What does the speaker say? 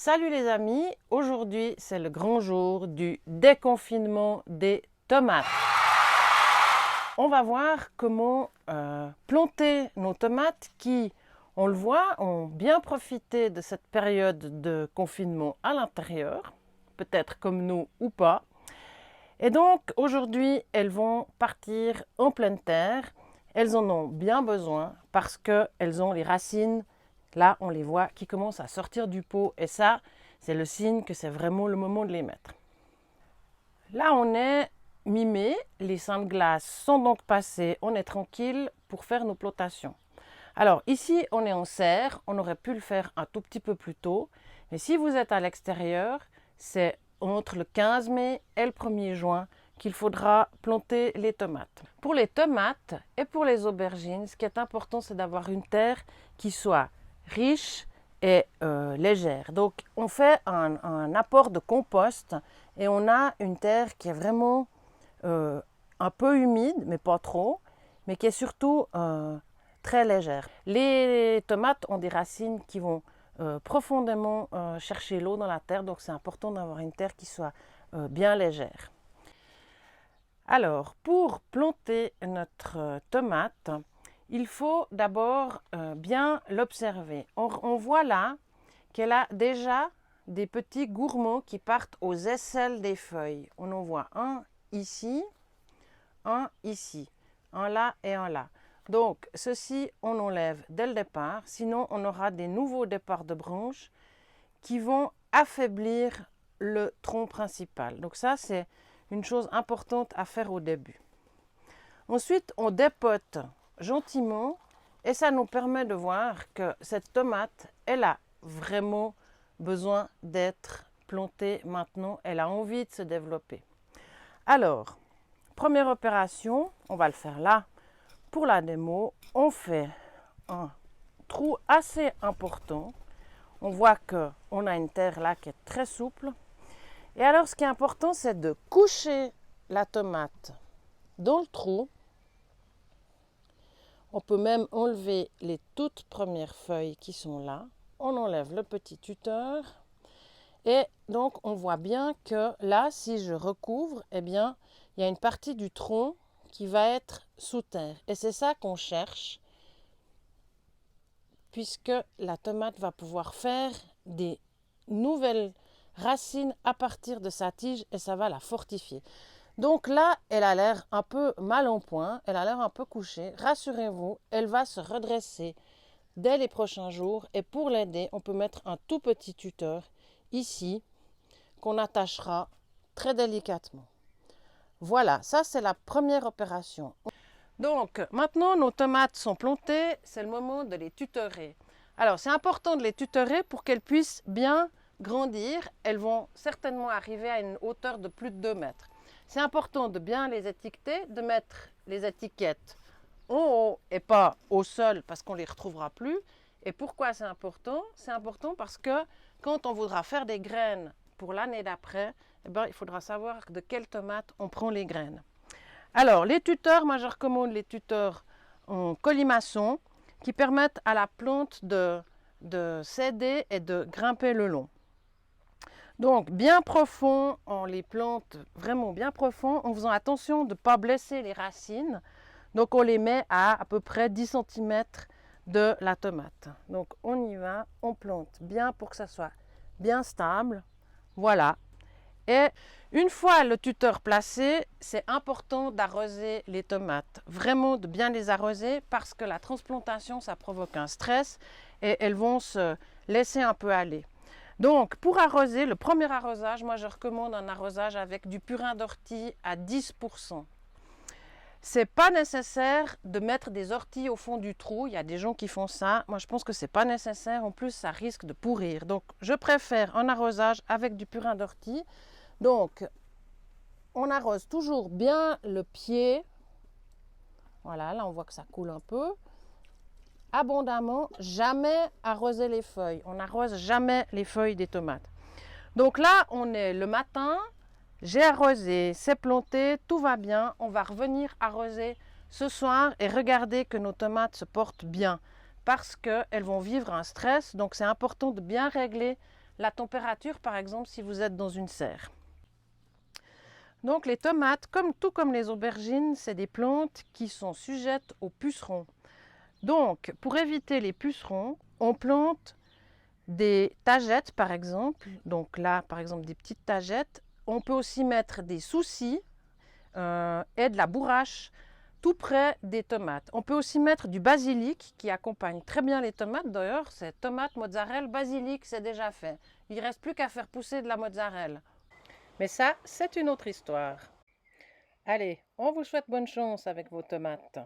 Salut les amis, aujourd'hui c'est le grand jour du déconfinement des tomates. On va voir comment planter nos tomates qui, on le voit, ont bien profité de cette période de confinement à l'intérieur, peut-être comme nous ou pas. Et donc aujourd'hui elles vont partir en pleine terre. Elles en ont bien besoin parce qu'elles ont les racines. Là, on les voit qui commencent à sortir du pot et ça, c'est le signe que c'est vraiment le moment de les mettre. Là, on est mi-mai, les seins de glace sont donc passés, on est tranquille pour faire nos plantations. Alors ici, on est en serre, on aurait pu le faire un tout petit peu plus tôt, mais si vous êtes à l'extérieur, c'est entre le 15 mai et le 1er juin qu'il faudra planter les tomates. Pour les tomates et pour les aubergines, ce qui est important, c'est d'avoir une terre qui soit riche et légère. Donc on fait un apport de compost et on a une terre qui est vraiment un peu humide, mais pas trop, mais qui est surtout très légère. Les tomates ont des racines qui vont profondément chercher l'eau dans la terre, donc c'est important d'avoir une terre qui soit bien légère. Alors, pour planter notre tomate, il faut d'abord bien l'observer. On voit là qu'elle a déjà des petits gourmands qui partent aux aisselles des feuilles. On en voit un ici, un ici, un là et un là. Donc, ceci, on enlève dès le départ, sinon on aura des nouveaux départs de branches qui vont affaiblir le tronc principal. Donc ça, c'est une chose importante à faire au début. Ensuite, on dépote gentiment et ça nous permet de voir que cette tomate, elle a vraiment besoin d'être plantée maintenant. Elle a envie de se développer. Alors, première opération, on va le faire là. Pour la démo, on fait un trou assez important. On voit qu'on a une terre là qui est très souple. Et alors, ce qui est important, c'est de coucher la tomate dans le trou. On peut même enlever les toutes premières feuilles qui sont là. On enlève le petit tuteur. Et donc, on voit bien que là, si je recouvre, eh bien, il y a une partie du tronc qui va être sous terre. Et c'est ça qu'on cherche, puisque la tomate va pouvoir faire des nouvelles racines à partir de sa tige et ça va la fortifier. Donc là, elle a l'air un peu mal en point, elle a l'air un peu couchée. Rassurez-vous, elle va se redresser dès les prochains jours. Et pour l'aider, on peut mettre un tout petit tuteur ici qu'on attachera très délicatement. Voilà, ça c'est la première opération. Donc maintenant, nos tomates sont plantées, c'est le moment de les tutorer. Alors c'est important de les tutorer pour qu'elles puissent bien grandir. Elles vont certainement arriver à une hauteur de plus de 2 mètres. C'est important de bien les étiqueter, de mettre les étiquettes en haut et pas au sol parce qu'on ne les retrouvera plus. Et pourquoi c'est important? C'est important parce que quand on voudra faire des graines pour l'année d'après, eh ben, il faudra savoir de quelles tomates on prend les graines. Alors, les tuteurs, moi je recommande les tuteurs en colimaçon qui permettent à la plante de s'aider et de grimper le long. Donc, bien profond, on les plante vraiment bien profond en faisant attention de ne pas blesser les racines. Donc, on les met à peu près 10 cm de la tomate. Donc, on y va, on plante bien pour que ça soit bien stable. Voilà. Et une fois le tuteur placé, c'est important d'arroser les tomates. Vraiment de bien les arroser parce que la transplantation, ça provoque un stress et elles vont se laisser un peu aller. Donc pour arroser, le premier arrosage, moi je recommande un arrosage avec du purin d'ortie à 10%. C'est pas nécessaire de mettre des orties au fond du trou. Il y a des gens qui font ça. Moi, je pense que c'est pas nécessaire. En plus, ça risque de pourrir. Donc, je préfère un arrosage avec du purin d'ortie. Donc, on arrose toujours bien le pied. Voilà, là, on voit que ça coule un peu. Abondamment, jamais arroser les feuilles. On n'arrose jamais les feuilles des tomates. Donc là, on est le matin. J'ai arrosé, c'est planté, tout va bien. On va revenir arroser ce soir et regarder que nos tomates se portent bien parce qu'elles vont vivre un stress. Donc c'est important de bien régler la température, par exemple, si vous êtes dans une serre. Donc les tomates, tout comme les aubergines, c'est des plantes qui sont sujettes aux pucerons. Donc, pour éviter les pucerons, on plante des tagettes, par exemple. Donc là, par exemple, des petites tagettes. On peut aussi mettre des soucis et de la bourrache tout près des tomates. On peut aussi mettre du basilic qui accompagne très bien les tomates. D'ailleurs, c'est tomate, mozzarella, basilic, c'est déjà fait. Il ne reste plus qu'à faire pousser de la mozzarella. Mais ça, c'est une autre histoire. Allez, on vous souhaite bonne chance avec vos tomates.